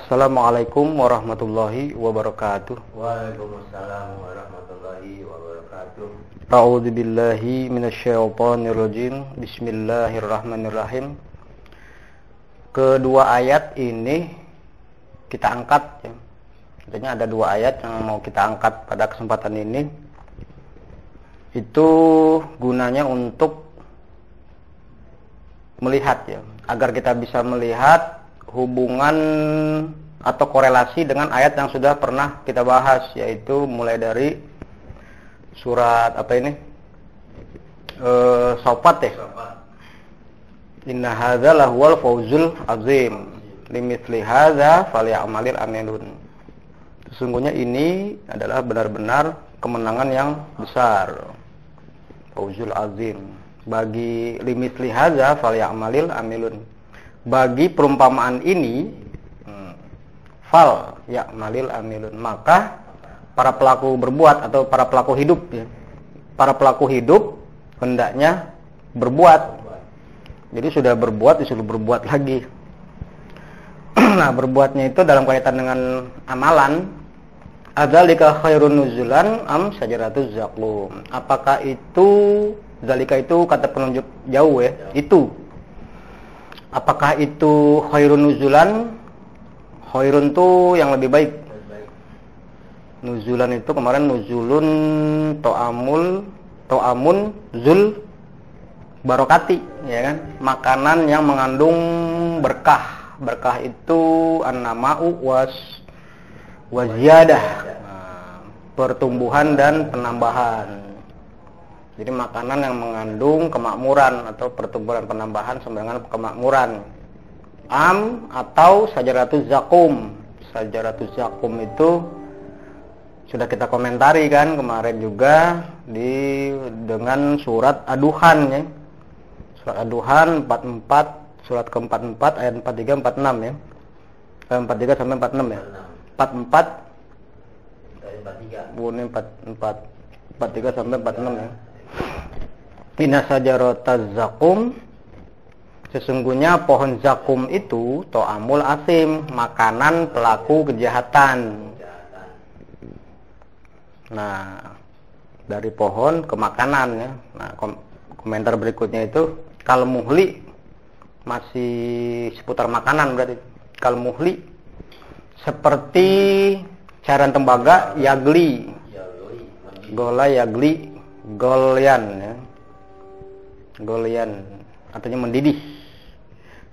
Assalamualaikum warahmatullahi wabarakatuh. Waalaikumsalam warahmatullahi wabarakatuh. A'udzu billahi minasyaitonir rajim. Bismillahirrahmanirrahim. Kedua ayat ini kita angkat ya. Tentunya ada dua ayat yang mau kita angkat pada kesempatan ini. Itu gunanya untuk melihat ya, agar kita bisa melihat hubungan atau korelasi dengan ayat yang sudah pernah kita bahas, yaitu mulai dari surat apa ini? Safat ya. Inna hadza lahuwal fawzul azim. Limithli hadza falyamalil amilun. Sesungguhnya ini adalah benar-benar kemenangan yang besar. Fawzul azim. Bagi limithli hadza falyamalil amilun. Bagi perumpamaan ini fal ya'malil amilun, maka para pelaku berbuat atau para pelaku hidup ya. Para pelaku hidup hendaknya berbuat. Jadi sudah berbuat disuruh berbuat lagi. Nah, berbuatnya itu dalam kaitan dengan amalan. Adzalika khairun nuzulan am sajaratuz zaqum. Apakah itu zalika itu kata penunjuk jauh ya, itu. Apakah itu khairun nuzulan? Khairun itu yang lebih baik. Nuzulan itu kemarin nuzulun to'amun zul barokati, ya kan? Makanan yang mengandung berkah. Berkah itu an-nama'u waziyadah. Pertumbuhan dan penambahan. Jadi makanan yang mengandung kemakmuran atau pertumbuhan penambahan sama dengan kemakmuran. Atau sajaratuz zakum. Sajaratuz zakum itu sudah kita komentari kan kemarin juga dengan surat Ad-Duhan ya. Surat Ad-Duhan 44, surat ke-44 ayat 43 46 ya. 43 sampai 46 ya. 44 Bunyi 43 sampai 46 ya. Inna sajarataz zakum, sesungguhnya pohon zakum itu to'amul asim, makanan pelaku kejahatan. Nah, dari pohon ke makanan ya. Nah, komentar berikutnya itu kal muhli, masih seputar makanan berarti. Kal muhli seperti cairan tembaga yagli. Gola yagli, golyan ya. Golyan artinya mendidih.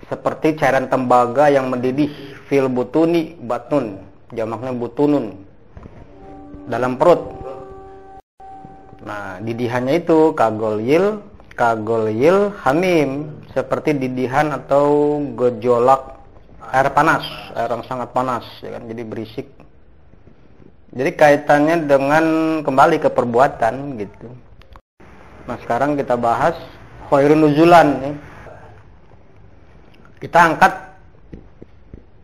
Seperti cairan tembaga yang mendidih fil butuni, batun, jamaknya butunun, dalam perut. Nah, didihannya itu kagolyil hamim, seperti didihan atau gejolak air panas, air yang sangat panas ya kan, jadi berisik. Jadi kaitannya dengan kembali ke perbuatan gitu. Nah, sekarang kita bahas khairun nuzulan ya. Kita angkat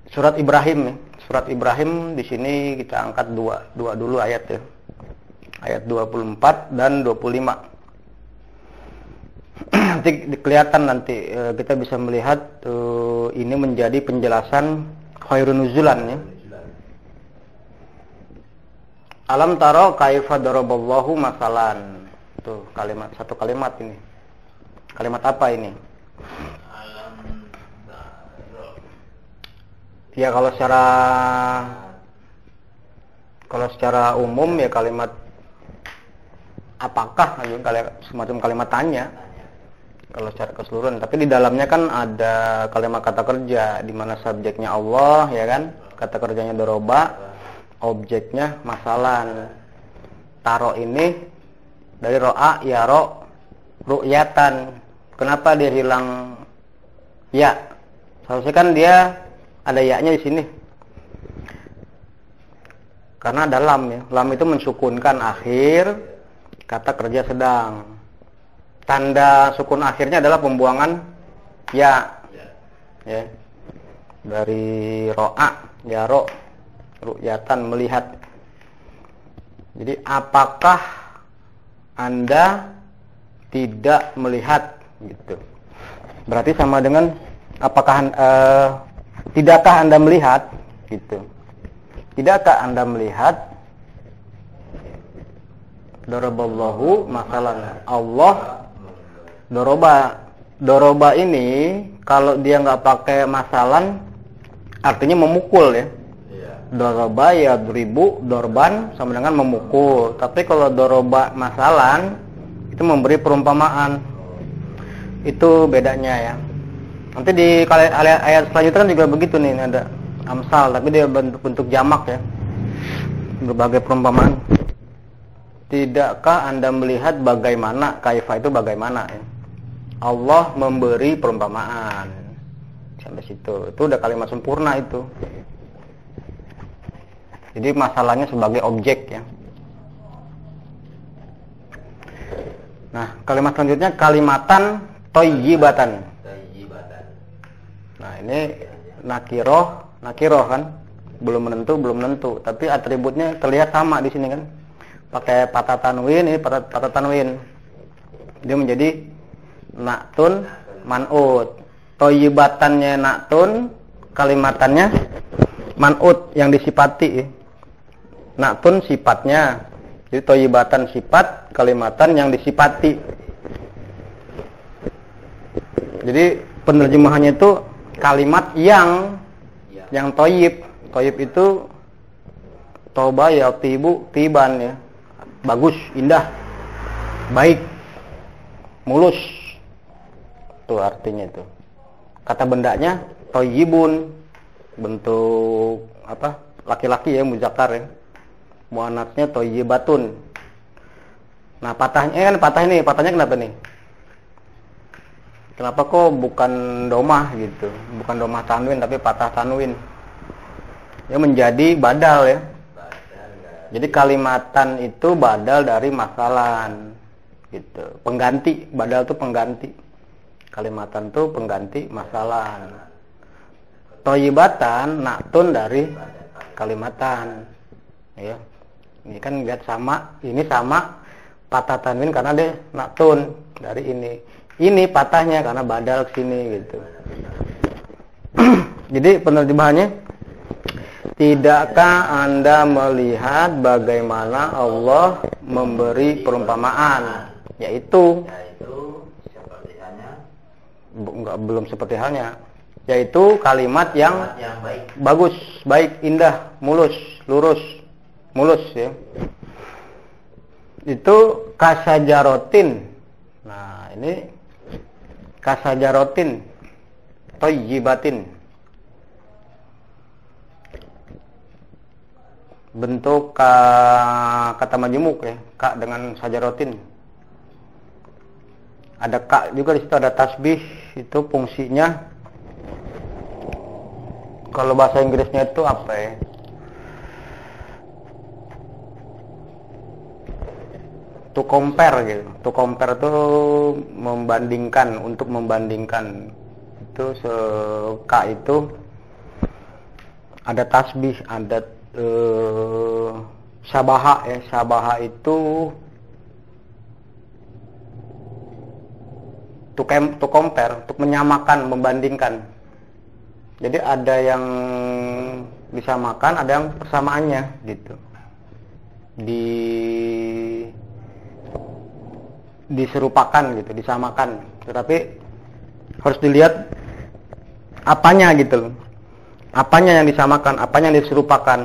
surat Ibrahim ya. Surat Ibrahim di sini kita angkat dua dulu ayat ya. Ayat 24 dan 25. Nanti kelihatan nanti kita bisa melihat ini menjadi penjelasan khairun nuzulan ya. Alam taro kaifa daraballahu masalan. Tuh satu kalimat ini. Kalimat apa ini? Ya kalau secara umum ya kalimat apakah, semacam kalimat tanya. Kalau secara keseluruhan, tapi di dalamnya kan ada kalimat kata kerja di mana subjeknya Allah ya kan, kata kerjanya doroba, objeknya masalan. Taro ini dari ro'a yaro ru'yatan. Kenapa dia hilang ya? Seharusnya kan dia ada ya-nya di sini. Karena ada lam ya. Lam itu mensukunkan akhir kata kerja sedang. Tanda sukun akhirnya adalah pembuangan ya. Ya. Dari ro'a yaro ru'yatan, melihat. Jadi apakah Anda tidak melihat gitu. Berarti sama dengan apakah tidakkah Anda melihat? gitu. Tidakkah Anda melihat daraballahu masalan, Allah doroba ini kalau dia nggak pakai masalan artinya memukul ya. Doroba ya beribu, dorban sama dengan memukul. Tapi kalau doroba masalan itu memberi perumpamaan. Itu bedanya ya. Nanti di ayat selanjutnya kan juga begitu nih, ada amsal tapi dia bentuk jamak ya. Berbagai perumpamaan. Tidakkah Anda melihat bagaimana, kaifa itu bagaimana ya? Allah memberi perumpamaan. Sampai situ. Itu udah kalimat sempurna itu. Jadi masalahnya sebagai objek ya. Nah, kalimat selanjutnya kalimatan thayyibatan. Nah, ini nakiroh kan, belum menentu, tapi atributnya terlihat sama di sini kan. Pakai patah tanwin, ini patah tanwin. Dia menjadi naktun man'ut. Thayyibatannya naktun, kalimatannya man'ut yang disifati. Naktun sifatnya. Jadi thayyibatan sifat, kalimatan yang disifati. Jadi penerjemahannya itu kalimat yang thayyib. Thayyib itu toba ya tibu tiban ya. Bagus, indah, baik, mulus. Itu artinya itu. Kata bendanya thayyibun, bentuk apa? Laki-laki ya, muzakkar ya. Muannatnya thayyibatun. Nah, patahnya patahnya kenapa nih? Kenapa kok bukan domah gitu? Bukan domah tanwin tapi patah tanwin. Ya menjadi badal ya. Jadi kalimatan itu badal dari masalan gitu. Pengganti, badal itu pengganti. Kalimatan itu pengganti masalan. Thayyibatan naktun dari kalimatan. Ya. Ini kan lihat sama, ini sama patah tanwin karena dia naktun dari ini. Ini patahnya karena badal ke sini gitu. Jadi penerjemahannya, tidakkah Anda melihat bagaimana Allah memberi perumpamaan? Yaitu seperti halnya belum seperti halnya. Yaitu kalimat yang baik. Bagus, baik, indah, mulus, lurus, mulus ya. Itu kasajarotin. Nah, ini kasajarotin thayyibatin. Bentuk kata majemuk ya, ka dengan sajarotin. Ada ka juga di situ, ada tasbih, itu fungsinya. Kalau bahasa Inggrisnya itu apa ya? To compare gitu. To compare itu membandingkan, untuk membandingkan. Itu ka itu ada tasbih, ada syabaha ya. Syabaha itu to compare, untuk menyamakan, membandingkan. Jadi ada yang disamakan, ada yang persamaannya gitu. Diserupakan gitu, disamakan. Tetapi harus dilihat apanya gitu. Apanya yang disamakan, apanya yang diserupakan.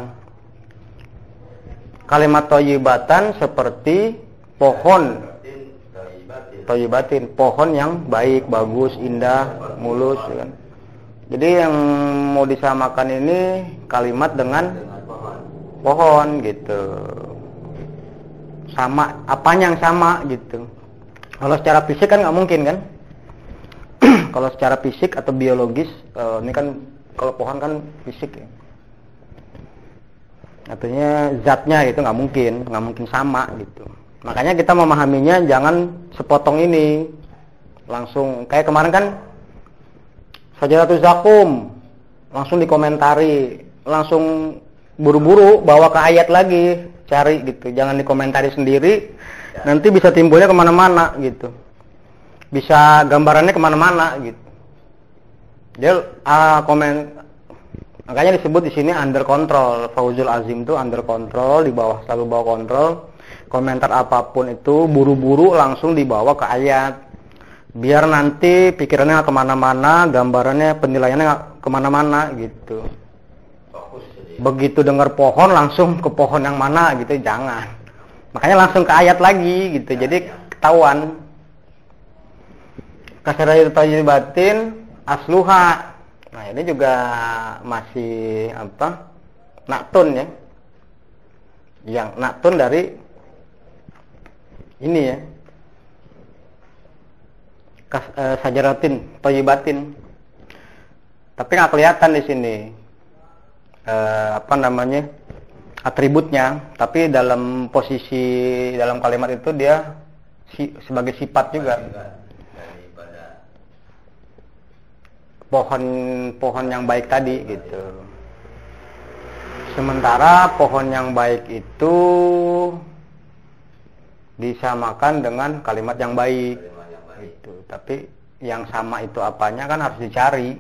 Kalimat thayyibatan seperti pohon. Thayyibatin, pohon yang baik, bagus, indah, mulus kan. Jadi yang mau disamakan ini kalimat dengan pohon gitu. Sama, apanya yang sama gitu. Kalau secara fisik kan nggak mungkin kan. Kalau secara fisik atau biologis, ini kan kalau pohon kan fisik ya. Artinya zatnya itu nggak mungkin sama gitu. Makanya kita memahaminya jangan sepotong ini, langsung kayak kemarin kan Sajaratul Zakum, langsung dikomentari, langsung buru-buru bawa ke ayat lagi, cari gitu, jangan dikomentari sendiri, nanti bisa timbulnya kemana-mana gitu, bisa gambarannya kemana-mana gitu. Dia Makanya disebut di sini under control. Fauzul azim itu under control, di bawah, selalu bawa kontrol. Komentar apapun itu buru-buru langsung dibawa ke ayat. Biar nanti pikirannya kemana-mana, gambarannya, penilaiannya kemana-mana gitu. Fokus jadi. Begitu dengar pohon langsung ke pohon yang mana gitu, jangan. Makanya langsung ke ayat lagi gitu. Jadi ketahuan. Kasarayat tayyibatin asluha. Nah, ini juga masih apa? Naktun ya. Yang naktun dari ini ya. Sajaratin thayyibatin. Tapi nggak kelihatan di sini apa namanya? Atributnya, tapi dalam posisi dalam kalimat itu dia sebagai sifat juga. Daripada Pohon yang baik tadi gitu. Sementara pohon yang baik itu disamakan dengan kalimat yang baik. Gitu. Tapi yang sama itu apanya kan harus dicari.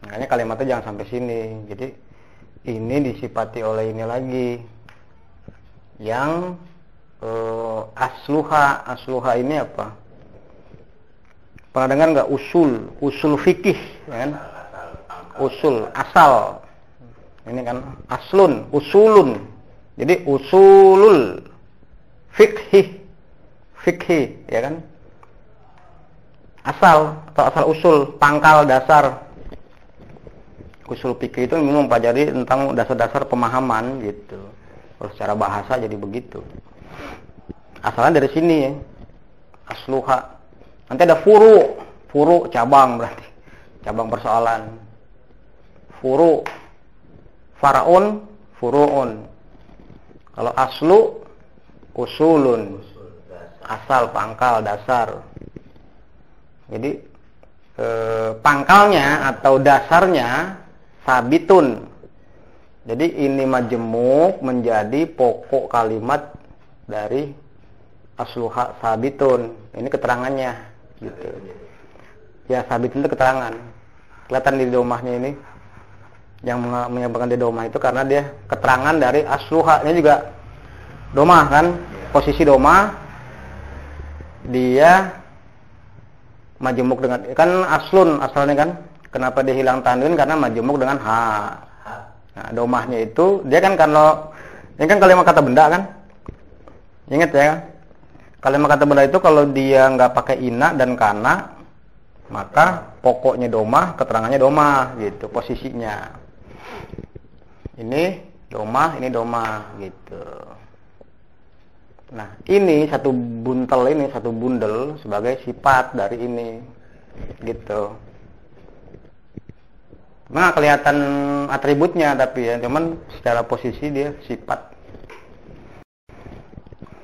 Makanya kalimatnya jangan sampai sini. Jadi ini disifati oleh ini lagi. Yang asluha ini apa? Pernah dengar nggak usul fikih, kan? Usul, asal. Ini kan aslun, usulun. Jadi usulul fikhi, ya kan? Asal atau asal usul, pangkal dasar. Usul fikih itu memang mempelajari tentang dasar-dasar pemahaman gitu. Kalau secara bahasa jadi begitu. Asalnya dari sini ya. Asluha. Nanti ada furu cabang berarti. Cabang persoalan. Furu, faraun, furuun. Kalau aslu, usulun. Asal, pangkal, dasar. Jadi pangkalnya atau dasarnya sabitun. Jadi ini majemuk menjadi pokok kalimat dari asluha sabitun. Ini keterangannya gitu. Ya, sabitun itu keterangan. Kelihatan di domahnya ini. Yang menyebabkan di domah itu karena dia keterangan dari asluha. Ini juga domah kan? Posisi domah dia majemuk dengan kan aslun asalnya kan. Kenapa dia hilang tanwin? Karena majemuk dengan ha. Nah, domahnya itu dia kan kalau ini kan kalimat kata benda kan? Ingat ya kan? Kalimat kata benda itu kalau dia nggak pakai ina dan kana, maka pokoknya domah, keterangannya domah gitu, posisinya. Ini domah gitu. Nah, ini satu bundel sebagai sifat dari ini gitu. Nah, kelihatan atributnya tapi ya, cuman secara posisi dia sifat.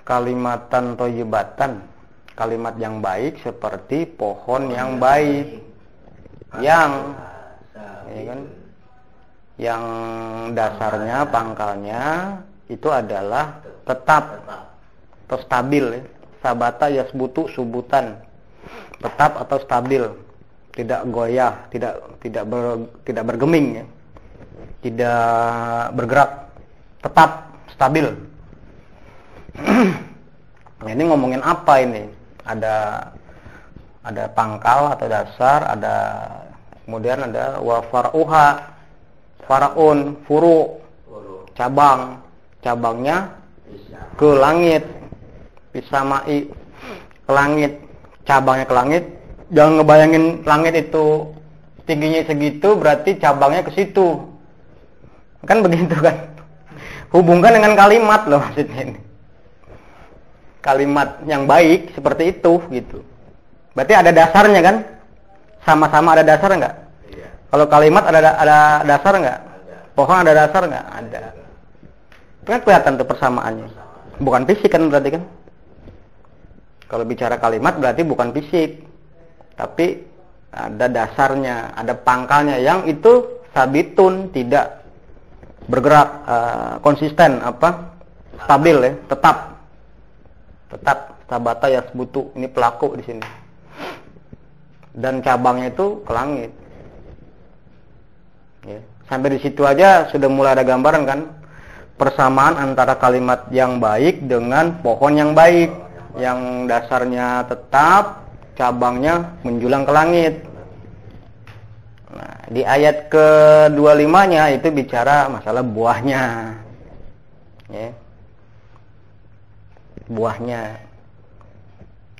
Kalimatan thayyibatan, kalimat yang baik seperti pohon yang baik. Yang ya kan? Yang dasarnya, pangkalnya itu adalah tetap atau stabil ya. Sabata yasbutu subutan. Tetap atau stabil. Tidak goyah, tidak bergeming ya. Tidak bergerak, tetap stabil. Nah, ini ngomongin apa ini? Ada pangkal atau dasar, kemudian ada wa far'uha, faraun, furu, cabangnya ke langit, pisamai ke langit, cabangnya ke langit. Jangan ngebayangin langit itu tingginya segitu, berarti cabangnya ke situ. Kan begitu kan? Hubungkan dengan kalimat loh maksudnya ini. Kalimat yang baik seperti itu gitu. Berarti ada dasarnya kan? Sama-sama ada dasar nggak? Iya. Kalau kalimat ada dasar nggak? Pohon ada dasar nggak? Ada. Kan kelihatan tuh persamaannya. Bukan fisik kan berarti kan? Kalau bicara kalimat berarti bukan fisik, tapi ada dasarnya, ada pangkalnya yang itu sabitun, tidak bergerak, konsisten, stabil ya, tetap sabata yasbutu, ini pelaku di sini. Dan cabangnya itu ke langit. Ya. Sampai di situ aja sudah mulai ada gambaran kan, persamaan antara kalimat yang baik dengan pohon yang baik, yang dasarnya tetap, cabangnya menjulang ke langit. Nah, di ayat ke-25-nya itu bicara masalah buahnya. Ya. Buahnya.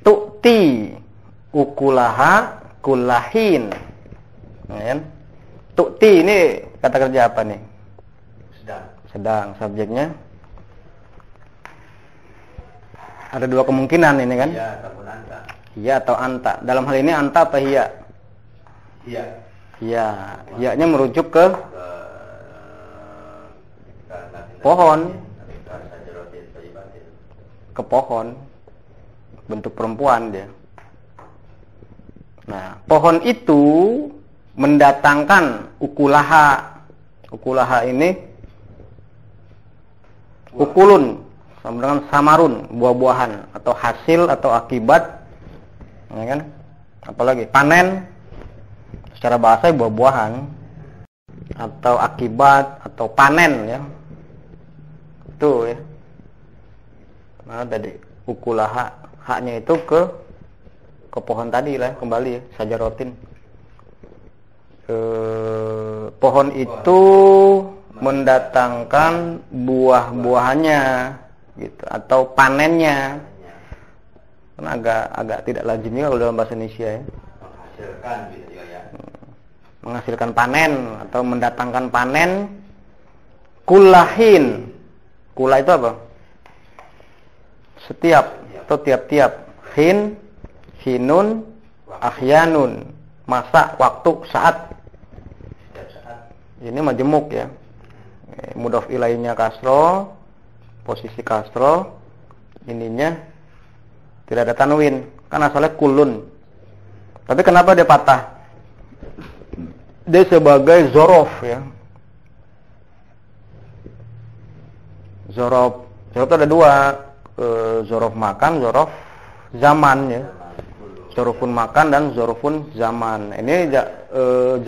Tu'ti ukulaha kullahin. Ya. Tu'ti ini kata kerja apa nih? Sedang. Subjeknya ada dua kemungkinan ini kan? Iya ataupun anta. Iya atau anta. Dalam hal ini anta apa hiya? Iya. Iya. Hiyanya merujuk ke pohon. Ke pohon. Bentuk perempuan dia. Nah, pohon itu mendatangkan ukulaha. Ukulaha ini ukulun sama dengan samarun, buah-buahan atau hasil atau akibat, ya kan? Apalagi panen secara bahasa buah-buahan atau akibat atau panen ya. Itu ya. Nah, tadi ukulaha, haknya itu ke pohon tadi lah, kembali ya, sajarotin. Pohon itu mendatangkan buah-buahannya gitu atau panennya. Kan agak tidak lazim juga kalau dalam bahasa Indonesia ya. Menghasilkan gitu ya. Menghasilkan panen atau mendatangkan panen. Kullahin. Kula itu apa? Setiap atau tiap-tiap. Hin, hinun, ahyanun. Masa, waktu, saat. Ini majemuk ya. Mudhof ilainya kasro, posisi kasro, ininya tidak ada tanwin, kan asalnya kulun. Tapi kenapa dia patah? Dia sebagai zorof ya. Zorof itu ada dua, zorof makan, zorof zaman ya. Zorofun makan dan zorofun zaman. Ini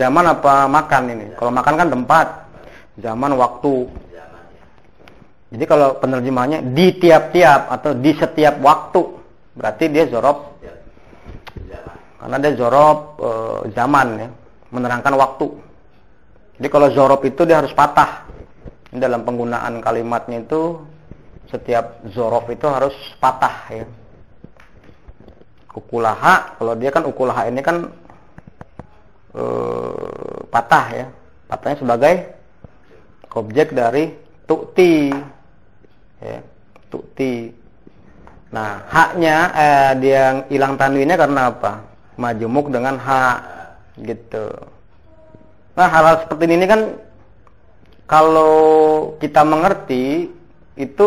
zaman apa makan ini? Kalau makan kan tempat, zaman waktu. Jadi kalau penerjemahannya di tiap-tiap atau di setiap waktu, berarti dia zorof. Karena dia zorof zaman ya, menerangkan waktu. Jadi kalau zorof itu dia harus patah. Ini dalam penggunaan kalimatnya itu setiap zorof itu harus patah ya. Ukulaha, kalau dia kan ukulaha ini kan patah ya. Patahnya sebagai objek dari tu'ti ya, tu'ti. Nah, haknya dia hilang tanwinnya karena apa? Majemuk dengan hak gitu. Nah, hal-hal seperti ini kan kalau kita mengerti itu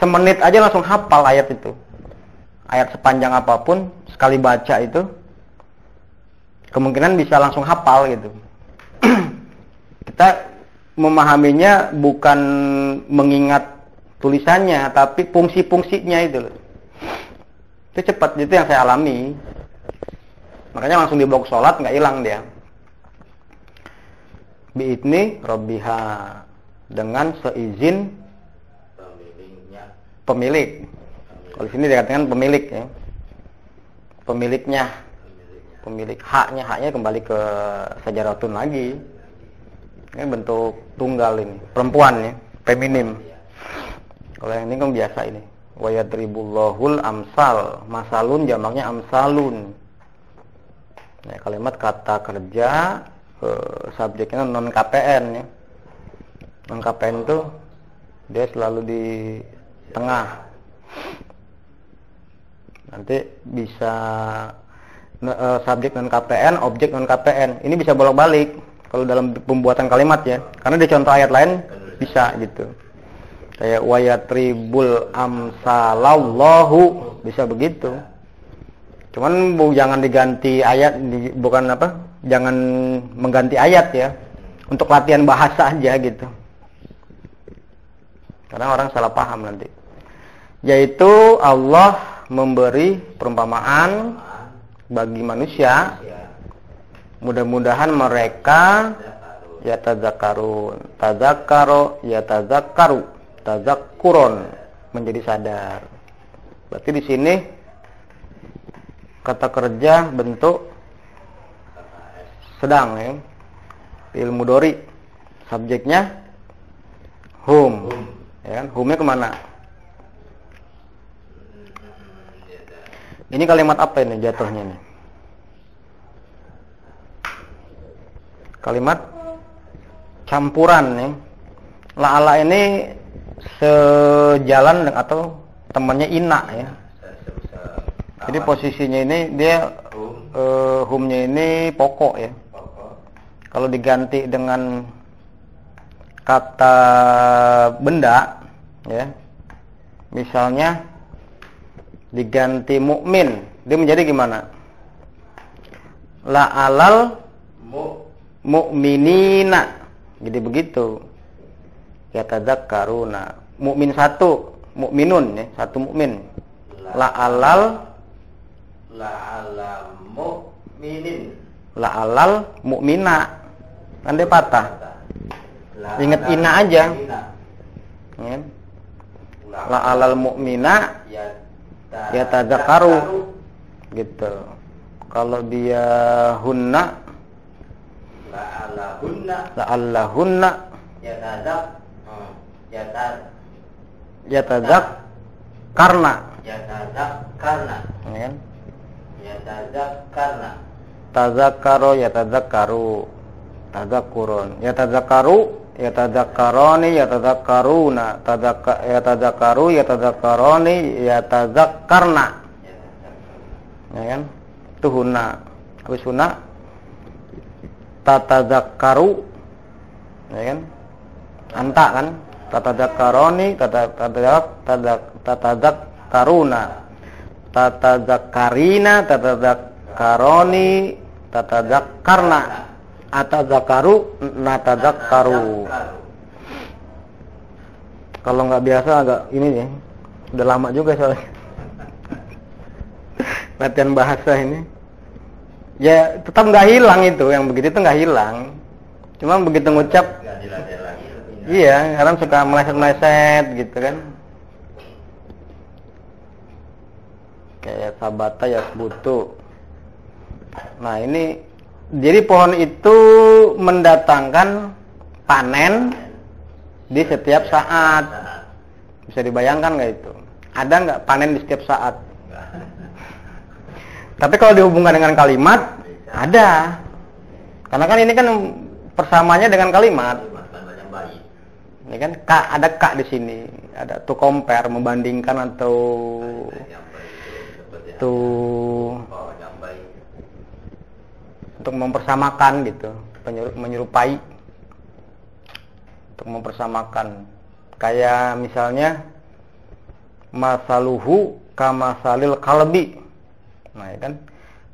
semenit aja langsung hafal ayat itu. Ayat sepanjang apapun sekali baca itu kemungkinan bisa langsung hafal gitu. Kita memahaminya bukan mengingat tulisannya, tapi fungsi-fungsinya itu loh. Itu cepat, itu yang saya alami. Makanya langsung di blok sholat nggak hilang dia. Bi'idni rabbiha, dengan seizin pemilik. Kalau di sini dikatakan pemilik ya. Pemiliknya. Pemilik haknya kembali ke sajaratun lagi. Ini bentuk tunggal ini, perempuan ya, feminim. Kalau yang ini kan biasa ini. Wa yadribullahul amsal, masalun jamaknya amsalun. Nah, kalimat kata kerja subjeknya non KPN ya. Non KPN itu dia selalu di tengah. Nanti bisa subjek non KPN, objek non KPN. Ini bisa bolak-balik kalau dalam pembuatan kalimat ya. Karena di contoh ayat lain bisa gitu. Kayak wayatribul amsalallahu, bisa begitu. Cuman jangan diganti ayat, bukan apa? Jangan mengganti ayat ya. Untuk latihan bahasa aja gitu. Karena orang salah paham nanti. Yaitu Allah memberi perumpamaan bagi manusia, mudah-mudahan mereka yatazakkarun. Tazakkaro yatazakkaru. Tazakkuron, menjadi sadar. Berarti di sini kata kerja bentuk sedang ya. Fi'il mudhari. Subjeknya hum. Ya kan? Humnya kemana? Ini kalimat apa ini jatuhnya nih? Kalimat campuran nih. La'ala ini sejalan dengan atau temannya ina ya. Jadi posisinya ini dia humnya ini pokok ya. Kalau diganti dengan kata benda ya. Misalnya diganti mukmin, dia menjadi gimana? La'alal mu'minina. Jadi begitu. Yatadzakkaruna. Mukmin satu, mukminun ya, satu mukmin. La'alal mu'minin. La'alal mu'mina. Kan dia patah. Ingat ina aja. Ya. La'alal mu'mina yatadzakkaru. Gitu. Kalau dia hunna la'allahunna yatadzakkarna. Ya kan? Tazakkaro yatadzakkaru. Tadzakkurun. Yatadzakkaru yatadzakkaroni yatadzakkaruna. Yatadzakkaru yatadzakkaroni yatadzakkarna. Ya kan? Itu hunna. Habis hunna tatadzakkaru. Ya kan? Anta kan? Tatadzakkaroni tatadzakkaruna. Tatadzakkarina tatadzakkaroni tatadzakkarna. Atadzakkaru natadzakkaru. Kalau nggak biasa agak ini ya. Udah lama juga soalnya latihan bahasa ini. Ya tetap nggak hilang itu, yang begitu itu nggak hilang. Cuma begitu ngucap, iya, kadang suka meleset-meleset gitu kan. Kayak sabata ya sebutu. Nah ini, jadi pohon itu mendatangkan panen di setiap saat. Bisa dibayangkan nggak itu? Ada nggak panen di setiap saat? Tapi kalau dihubungkan dengan kalimat, ada. Karena kan ini kan persamaannya dengan kalimat. Ini kan ada ka di sini, ada to compare, membandingkan atau to untuk mempersamakan gitu, menyerupai, untuk mempersamakan. Kayak misalnya masaluhu kamasalil kalbi. Nah, ya kan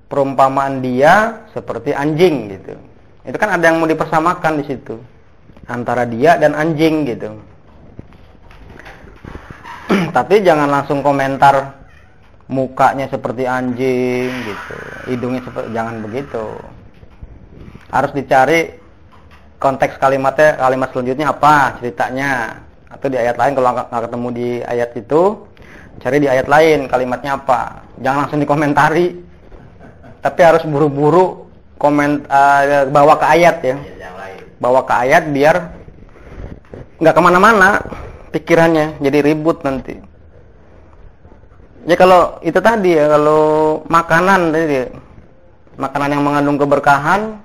perumpamaan dia seperti anjing gitu. Itu kan ada yang mau dipersamakan di situ antara dia dan anjing gitu. Tapi jangan langsung komentar mukanya seperti anjing gitu, hidungnya seperti, jangan begitu. Harus dicari konteks kalimatnya, kalimat selanjutnya apa ceritanya, atau di ayat lain. Kalau nggak ketemu di ayat itu, cari di ayat lain kalimatnya apa. Jangan langsung dikomentari, tapi harus buru-buru bawa ke ayat ya, bawa ke ayat biar nggak kemana-mana pikirannya, jadi ribut nanti. Ya kalau itu tadi ya, kalau makanan tadi, makanan yang mengandung keberkahan,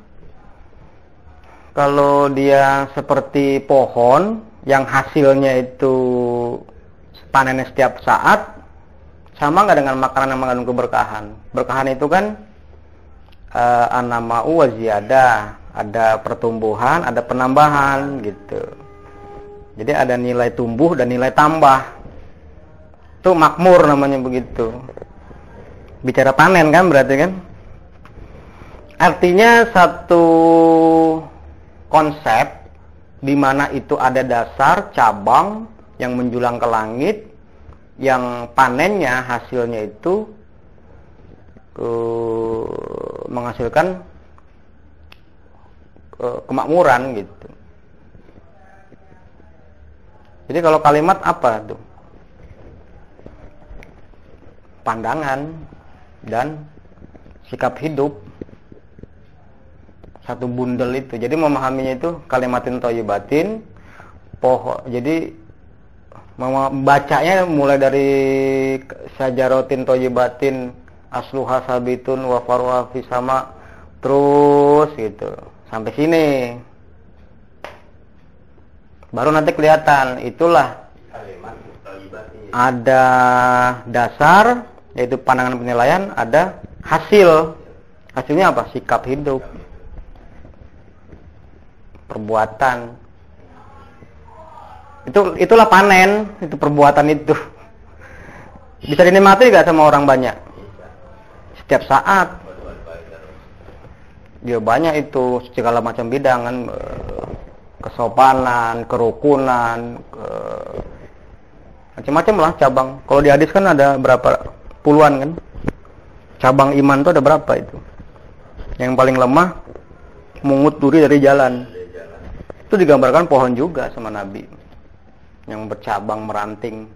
kalau dia seperti pohon yang hasilnya itu panennya setiap saat, sama nggak dengan makanan yang mengandung keberkahan? Berkahan itu kan an-nama'u wa ziyadah, ada pertumbuhan, ada penambahan gitu. Jadi ada nilai tumbuh dan nilai tambah. Itu makmur namanya begitu. Bicara panen kan berarti kan? Artinya satu konsep di mana itu ada dasar cabang yang menjulang ke langit, yang panennya hasilnya itu menghasilkan kemakmuran gitu. Jadi kalau kalimat apa tuh? Pandangan dan sikap hidup. Satu bundel itu. Jadi memahaminya itu kalimatin thayyibatin. Jadi membacanya mulai dari syajaratin thayyibatin asluha sabitun wa farwa fis sama terus gitu. Sampai sini. Baru nanti kelihatan itulah ada dasar yaitu pandangan penilaian, ada hasil. Hasilnya apa? Sikap hidup, perbuatan. Itulah panen, itu perbuatan itu. Bisa dinikmati gak sama orang banyak? Setiap saat. Ya banyak itu segala macam bidang kan. Kesopanan, kerukunan, macam-macam lah cabang. Kalau di hadis kan ada berapa puluhan kan? Cabang iman itu ada berapa itu? Yang paling lemah mungut duri dari jalan. Itu digambarkan pohon juga sama Nabi. Yang bercabang meranting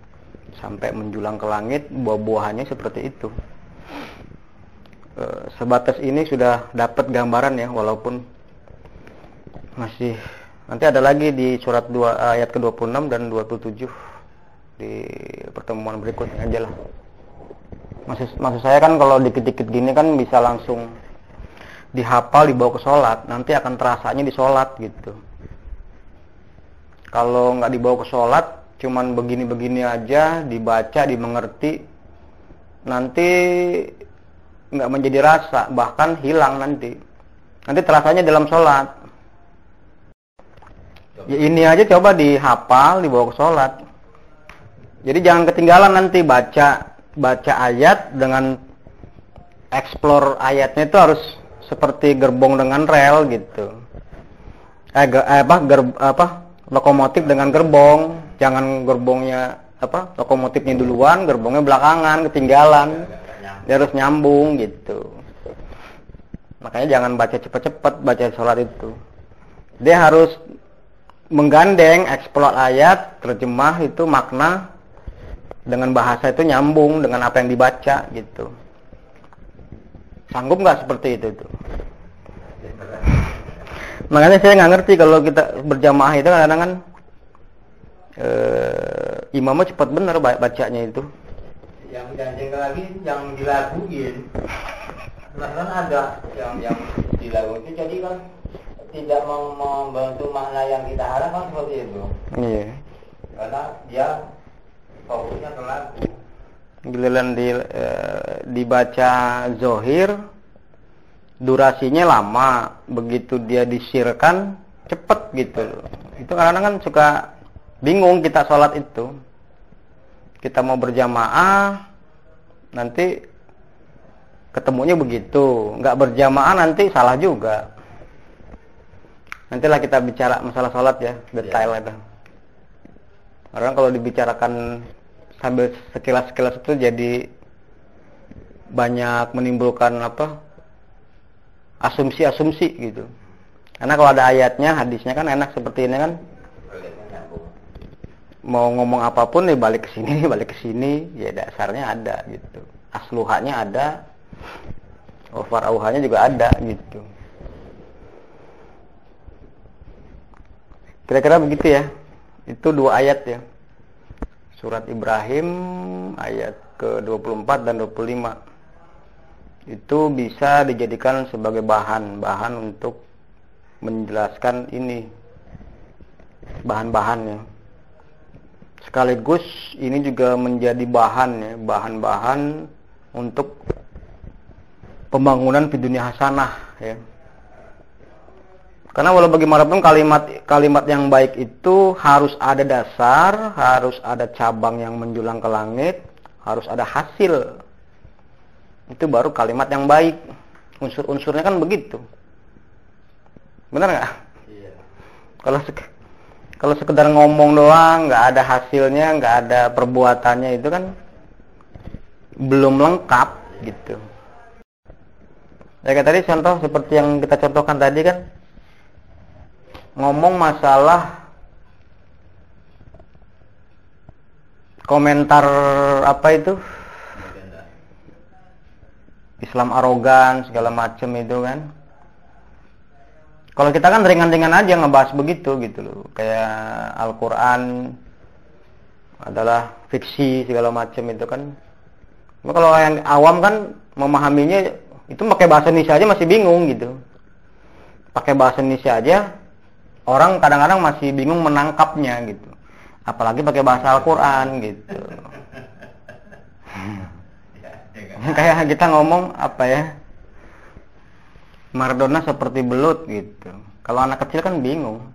sampai menjulang ke langit, buah-buahannya seperti itu. Sebatas ini sudah dapat gambaran ya, walaupun masih. Nanti ada lagi di surat 2 ayat ke-26 dan 27 di pertemuan berikutnya aja lah. Maksud saya kan kalau dikit-dikit gini kan bisa langsung dihafal, dibawa ke sholat. Nanti akan terasanya di sholat gitu. Kalau nggak dibawa ke sholat, cuman begini-begini aja, dibaca, dimengerti, nanti nggak menjadi rasa, bahkan hilang nanti. Nanti terasanya dalam sholat. Ya ini aja coba dihafal, dibawa ke sholat. Jadi jangan ketinggalan nanti baca ayat dengan explore ayatnya itu harus seperti gerbong dengan rel gitu. Lokomotif dengan gerbong, jangan gerbongnya lokomotifnya duluan, gerbongnya belakangan, ketinggalan. Dia harus nyambung gitu. Makanya jangan baca cepat-cepat baca sholat itu. Dia harus menggandeng, eksplor ayat, terjemah itu makna dengan bahasa itu nyambung dengan apa yang dibaca gitu. Sanggup nggak seperti itu tuh? Makanya saya nggak ngerti kalau kita berjamaah itu kadang-kadang kan imamnya cepat bener bacanya itu. Yang gandeng lagi yang dilaguin. Kan ada yang dilaguin itu jadi kan tidak membantu makna yang kita harapkan seperti itu. Iya. Karena dia fokusnya ke lagu. Giliran dibaca zohir, durasinya lama. Begitu dia disirkan, cepet gitu. Itu kadang-kadang kan suka bingung kita sholat itu. Kita mau berjamaah, nanti ketemunya begitu. Nggak berjamaah nanti salah juga. Nantilah kita bicara masalah sholat ya, detail itu. Karena kalau dibicarakan sambil sekilas-sekilas itu jadi banyak menimbulkan asumsi-asumsi gitu. Karena kalau ada ayatnya, hadisnya kan enak seperti ini kan. Mau ngomong apapun nih balik ke sini, ya dasarnya ada gitu. Asluhanya ada, farauhanya juga ada gitu. Kira-kira begitu ya. Itu 2 ayat ya. Surat Ibrahim ayat ke-24 dan 25. Itu bisa dijadikan sebagai bahan untuk menjelaskan ini. Bahan-bahannya. Sekaligus ini juga menjadi bahan untuk pembangunan di dunia hasanah ya. Karena walau bagaimanapun kalimat yang baik itu harus ada dasar, harus ada cabang yang menjulang ke langit, harus ada hasil. Itu baru kalimat yang baik. Unsur-unsurnya kan begitu. Benar nggak? Iya. Kalau sekedar ngomong doang, nggak ada hasilnya, nggak ada perbuatannya, itu kan belum lengkap gitu. Ya kayak tadi contoh seperti yang kita contohkan tadi kan, ngomong masalah komentar apa itu? Islam arogan segala macam itu kan. Kalau kita kan ringan-ringan aja ngebahas begitu gitu loh. Kayak Al-Qur'an adalah fiksi segala macam itu kan. Cuma kalau yang awam kan memahaminya itu pakai bahasa Indonesia aja masih bingung gitu. Pakai bahasa Indonesia aja orang kadang-kadang masih bingung menangkapnya gitu. Apalagi pakai bahasa Al-Qur'an gitu. Kayak kita ngomong apa ya? Maradona seperti belut gitu. Kalau anak kecil kan bingung.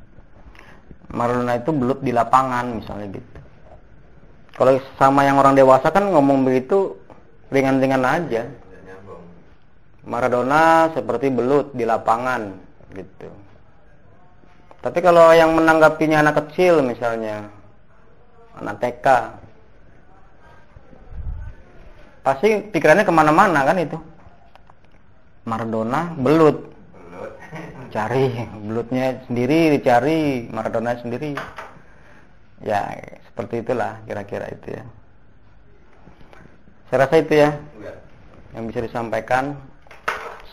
Maradona itu belut di lapangan misalnya gitu. Kalau sama yang orang dewasa kan ngomong begitu ringan-ringan aja. Maradona seperti belut di lapangan gitu. Tapi kalau yang menanggapinya anak kecil misalnya anak TK, pasti pikirannya kemana-mana kan itu. Maradona belut, cari belutnya sendiri, dicari Maradona sendiri. Ya seperti itulah kira-kira itu ya. Saya rasa itu ya yang bisa disampaikan.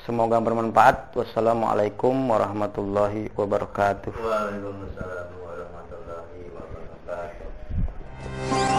Semoga bermanfaat. Wassalamualaikum warahmatullahi wabarakatuh. Waalaikumsalam warahmatullahi wabarakatuh.